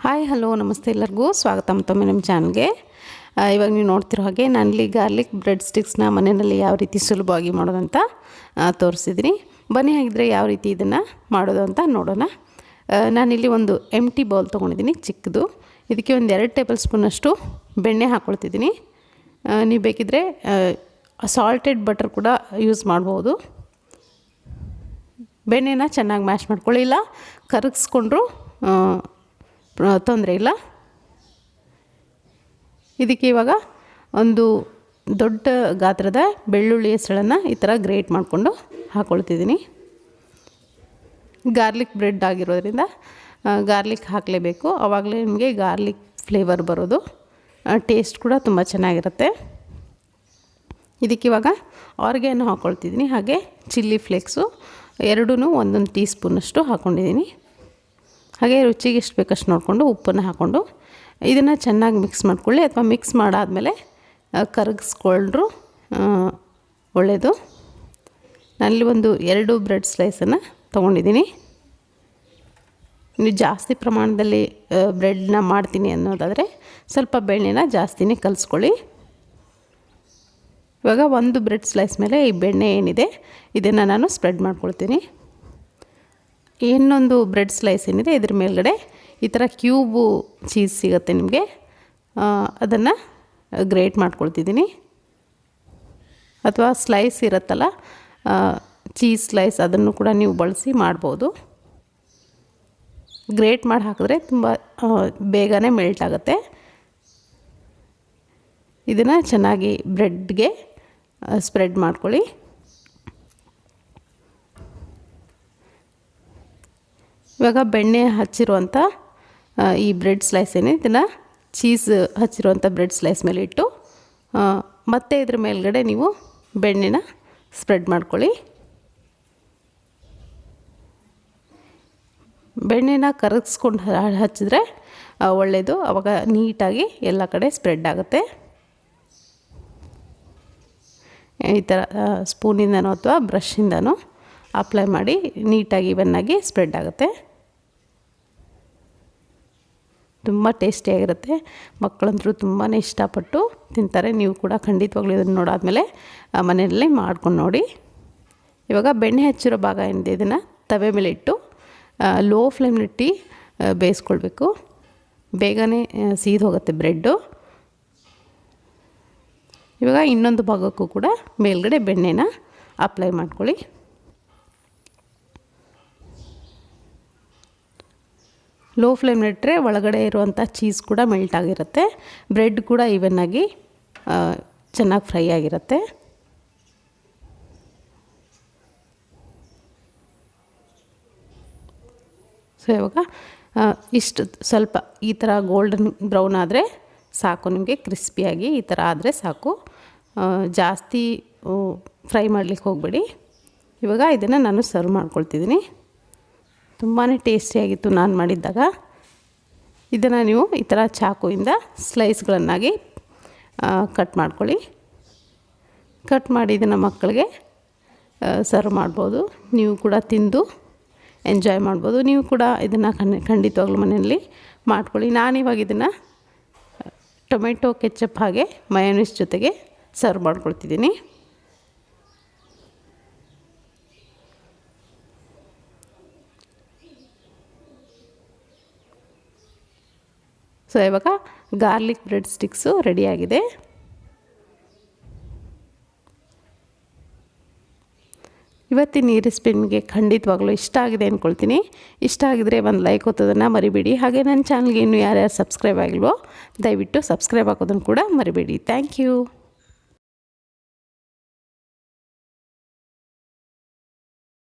Hi hello ನಮಸ್ತೆ ಎಲ್ಲರಿಗೂ ಸ್ವಾಗತ ಮತ್ತೊಮ್ಮೆ ನಮ್ಮ ಚಾನಲ್ಗೆ. ಇವಾಗ ನೀವು ನೋಡ್ತಿರೋ ಹಾಗೆ ನಾನಿಲ್ಲಿ ಗಾರ್ಲಿಕ್ ಬ್ರೆಡ್ ಸ್ಟಿಕ್ಸ್ನ ಮನೆಯಲ್ಲಿ ಯಾವ ರೀತಿ ಸುಲಭವಾಗಿ ಮಾಡೋದಂತ ತೋರಿಸಿದ್ದೀನಿ. ಬನ್ನಿ ಹಾಗಿದ್ರೆ ಯಾವ ರೀತಿ ಇದನ್ನು ಮಾಡೋದು ಅಂತ ನೋಡೋಣ. ನಾನಿಲ್ಲಿ ಒಂದು ಎಂಟಿ ಬೌಲ್ ತೊಗೊಂಡಿದ್ದೀನಿ ಚಿಕ್ಕದು. ಇದಕ್ಕೆ ಒಂದು 2 ಟೇಬಲ್ ಸ್ಪೂನಷ್ಟು ಬೆಣ್ಣೆ ಹಾಕ್ಕೊಳ್ತಿದ್ದೀನಿ. ನೀವು ಬೇಕಿದ್ದರೆ ಸಾಲ್ಟೆಡ್ ಬಟರ್ ಕೂಡ ಯೂಸ್ ಮಾಡ್ಬೋದು. ಬೆಣ್ಣೆನ ಚೆನ್ನಾಗಿ ಮ್ಯಾಶ್ ಮಾಡ್ಕೊಳ್ಳಿ, ಇಲ್ಲ ಕರಗಿಸ್ಕೊಂಡ್ರು ತೊಂದರೆ ಇಲ್ಲ. ಇದಕ್ಕೆ ಇವಾಗ ಒಂದು ದೊಡ್ಡ ಗಾತ್ರದ ಬೆಳ್ಳುಳ್ಳಿ ಹೆಸಳನ್ನು ಈ ಥರ ಗ್ರೇಟ್ ಮಾಡಿಕೊಂಡು ಹಾಕ್ಕೊಳ್ತಿದ್ದೀನಿ. ಗಾರ್ಲಿಕ್ ಬ್ರೆಡ್ ಆಗಿರೋದ್ರಿಂದ ಗಾರ್ಲಿಕ್ ಹಾಕಲೇಬೇಕು, ಆವಾಗಲೇ ನಿಮಗೆ ಗಾರ್ಲಿಕ್ ಫ್ಲೇವರ್ ಬರೋದು, ಟೇಸ್ಟ್ ಕೂಡ ತುಂಬ ಚೆನ್ನಾಗಿರುತ್ತೆ. ಇದಕ್ಕಿವಾಗ ಆರ್ಗ್ಯಾನೋ ಹಾಕ್ಕೊಳ್ತಿದ್ದೀನಿ, ಹಾಗೆ ಚಿಲ್ಲಿ ಫ್ಲೇಕ್ಸು ಎರಡೂ 1 ಟೀ ಸ್ಪೂನಷ್ಟು ಹಾಕ್ಕೊಂಡಿದ್ದೀನಿ. ಹಾಗೆ ರುಚಿಗೆ ಎಷ್ಟು ಬೇಕಷ್ಟು ನೋಡಿಕೊಂಡು ಉಪ್ಪನ್ನು ಹಾಕ್ಕೊಂಡು ಇದನ್ನು ಚೆನ್ನಾಗಿ ಮಿಕ್ಸ್ ಮಾಡ್ಕೊಳ್ಳಿ, ಅಥವಾ ಮಿಕ್ಸ್ ಮಾಡಾದಮೇಲೆ ಕರಗಿಸ್ಕೊಂಡ್ರು ಒಳ್ಳೆಯದು. ನಾನಲ್ಲಿ ಒಂದು 2 ಬ್ರೆಡ್ ಸ್ಲೈಸನ್ನು ತೊಗೊಂಡಿದ್ದೀನಿ. ನೀವು ಜಾಸ್ತಿ ಪ್ರಮಾಣದಲ್ಲಿ ಬ್ರೆಡ್ನ ಮಾಡ್ತೀನಿ ಅನ್ನೋದಾದರೆ ಸ್ವಲ್ಪ ಬೆಣ್ಣೆನ ಜಾಸ್ತಿನೇ ಕಲಿಸ್ಕೊಳ್ಳಿ. ಇವಾಗ ಒಂದು ಬ್ರೆಡ್ ಸ್ಲೈಸ್ ಮೇಲೆ ಈ ಬೆಣ್ಣೆ ಏನಿದೆ ಇದನ್ನು ನಾನು ಸ್ಪ್ರೆಡ್ ಮಾಡ್ಕೊಳ್ತೀನಿ. ಇನ್ನೊಂದು ಬ್ರೆಡ್ ಸ್ಲೈಸ್ ಏನಿದೆ ಇದ್ರ ಮೇಲ್ಗಡೆ ಈ ಥರ ಕ್ಯೂಬು ಚೀಸ್ ಸಿಗುತ್ತೆ ನಿಮಗೆ, ಅದನ್ನು ಗ್ರೇಟ್ ಮಾಡ್ಕೊಳ್ತಿದ್ದೀನಿ. ಅಥವಾ ಸ್ಲೈಸ್ ಇರುತ್ತಲ್ಲ ಚೀಸ್ ಸ್ಲೈಸ್, ಅದನ್ನು ಕೂಡ ನೀವು ಬಳಸಿ ಮಾಡ್ಬೋದು. ಗ್ರೇಟ್ ಮಾಡಿ ಹಾಕಿದ್ರೆ ತುಂಬ ಬೇಗನೆ ಮೆಲ್ಟ್ ಆಗುತ್ತೆ. ಇದನ್ನು ಚೆನ್ನಾಗಿ ಬ್ರೆಡ್ಗೆ ಸ್ಪ್ರೆಡ್ ಮಾಡ್ಕೊಳ್ಳಿ. ಇವಾಗ ಬೆಣ್ಣೆ ಹಚ್ಚಿರುವಂಥ ಈ ಬ್ರೆಡ್ ಸ್ಲೈಸ್ ಏನಿದೆ ಇದನ್ನು ಚೀಸ್ ಹಚ್ಚಿರುವಂಥ ಬ್ರೆಡ್ ಸ್ಲೈಸ್ ಮೇಲೆ ಇಟ್ಟು ಮತ್ತೆ ಇದ್ರ ಮೇಲ್ಗಡೆ ನೀವು ಬೆಣ್ಣೆನ ಸ್ಪ್ರೆಡ್ ಮಾಡ್ಕೊಳ್ಳಿ. ಬೆಣ್ಣೆನ ಕರಗಿಸ್ಕೊಂಡು ಹಚ್ಚಿದ್ರೆ ಒಳ್ಳೆಯದು, ಆವಾಗ ನೀಟಾಗಿ ಎಲ್ಲ ಕಡೆ ಸ್ಪ್ರೆಡ್ ಆಗುತ್ತೆ. ಈ ಥರ ಸ್ಪೂನಿಂದನೋ ಅಥವಾ ಬ್ರಷಿಂದನೋ ಅಪ್ಲೈ ಮಾಡಿ ನೀಟಾಗಿ ಇವನ್ನಾಗಿ ಸ್ಪ್ರೆಡ್ ಆಗುತ್ತೆ. ತುಂಬ ಟೇಸ್ಟಿಯಾಗಿರುತ್ತೆ, ಮಕ್ಕಳಂತರೂ ತುಂಬಾ ಇಷ್ಟಪಟ್ಟು ತಿಂತಾರೆ. ನೀವು ಕೂಡ ಖಂಡಿತವಾಗ್ಲೂ ಇದನ್ನು ನೋಡಾದಮೇಲೆ ಮನೆಯಲ್ಲೇ ಮಾಡ್ಕೊಂಡು ನೋಡಿ. ಇವಾಗ ಬೆಣ್ಣೆ ಹಚ್ಚಿರೋ ಭಾಗ ಏನಿದೆ ಇದನ್ನು ತವೆ ಮೇಲೆ ಇಟ್ಟು ಲೋ ಫ್ಲೇಮ್ಲಿಟ್ಟು ಬೇಯಿಸ್ಕೊಳ್ಬೇಕು, ಬೇಗನೆ ಸೀದು ಹೋಗುತ್ತೆ ಬ್ರೆಡ್ಡು. ಇವಾಗ ಇನ್ನೊಂದು ಭಾಗಕ್ಕೂ ಕೂಡ ಮೇಲ್ಗಡೆ ಬೆಣ್ಣೆನ ಅಪ್ಲೈ ಮಾಡ್ಕೊಳ್ಳಿ. ಲೋ ಫ್ಲೇಮ್ನಿಟ್ಟರೆ ಒಳಗಡೆ ಇರುವಂಥ ಚೀಸ್ ಕೂಡ ಮೆಲ್ಟ್ ಆಗಿರುತ್ತೆ, ಬ್ರೆಡ್ ಕೂಡ ಈವನ್ನಾಗಿ ಚೆನ್ನಾಗಿ ಫ್ರೈ ಆಗಿರುತ್ತೆ. ಸೊ ಇವಾಗ ಇಷ್ಟು ಸ್ವಲ್ಪ ಈ ಥರ ಗೋಲ್ಡನ್ ಬ್ರೌನ್ ಆದರೆ ಸಾಕು, ನಿಮಗೆ ಕ್ರಿಸ್ಪಿಯಾಗಿ ಈ ಥರ ಆದರೆ ಸಾಕು, ಜಾಸ್ತಿ ಫ್ರೈ ಮಾಡಲಿಕ್ಕೆ ಹೋಗಬೇಡಿ. ಇವಾಗ ಇದನ್ನು ನಾನು ಸರ್ವ್ ಮಾಡ್ಕೊಳ್ತಿದ್ದೀನಿ. ತುಂಬಾ ಟೇಸ್ಟಿಯಾಗಿತ್ತು ನಾನು ಮಾಡಿದ್ದಾಗ. ಇದನ್ನು ನೀವು ಈ ಥರ ಚಾಕುವಿಂದ ಸ್ಲೈಸ್ಗಳನ್ನಾಗಿ ಕಟ್ ಮಾಡ್ಕೊಳ್ಳಿ. ಕಟ್ ಮಾಡಿ ಇದನ್ನು ಮಕ್ಕಳಿಗೆ ಸರ್ವ್ ಮಾಡ್ಬೋದು, ನೀವು ಕೂಡ ತಿಂದು ಎಂಜಾಯ್ ಮಾಡ್ಬೋದು. ನೀವು ಕೂಡ ಇದನ್ನು ಖಂಡಿತವಾಗ್ಲೂ ಮನೆಯಲ್ಲಿ ಮಾಡ್ಕೊಳ್ಳಿ. ನಾನಿವಾಗ ಇದನ್ನು ಟೊಮೆಟೊ ಕೆಚಪ್ ಹಾಗೆ ಮಯೋನೀಸ್ ಜೊತೆಗೆ ಸರ್ವ್ ಮಾಡ್ಕೊಳ್ತಿದ್ದೀನಿ. ಸೊ ಇವಾಗ ಗಾರ್ಲಿಕ್ ಬ್ರೆಡ್ ಸ್ಟಿಕ್ಸು ರೆಡಿಯಾಗಿದೆ. ಇವತ್ತಿನ ಈ ರೆಸಿಪಿ ನಿಮಗೆ ಖಂಡಿತವಾಗ್ಲೂ ಇಷ್ಟ ಆಗಿದೆ ಅಂದ್ಕೊಳ್ತೀನಿ. ಇಷ್ಟ ಆಗಿದರೆ ಒಂದು ಲೈಕ್ ಒತ್ತೋದನ್ನು ಮರಿಬೇಡಿ. ಹಾಗೆ ನನ್ನ ಚಾನಲ್ಗೆ ಇನ್ನೂ ಯಾರ್ಯಾರು ಸಬ್ಸ್ಕ್ರೈಬ್ ಆಗಿಲ್ವೋ ದಯವಿಟ್ಟು ಸಬ್ಸ್ಕ್ರೈಬ್ ಆಗೋದನ್ನು ಕೂಡ ಮರಿಬೇಡಿ. Thank you.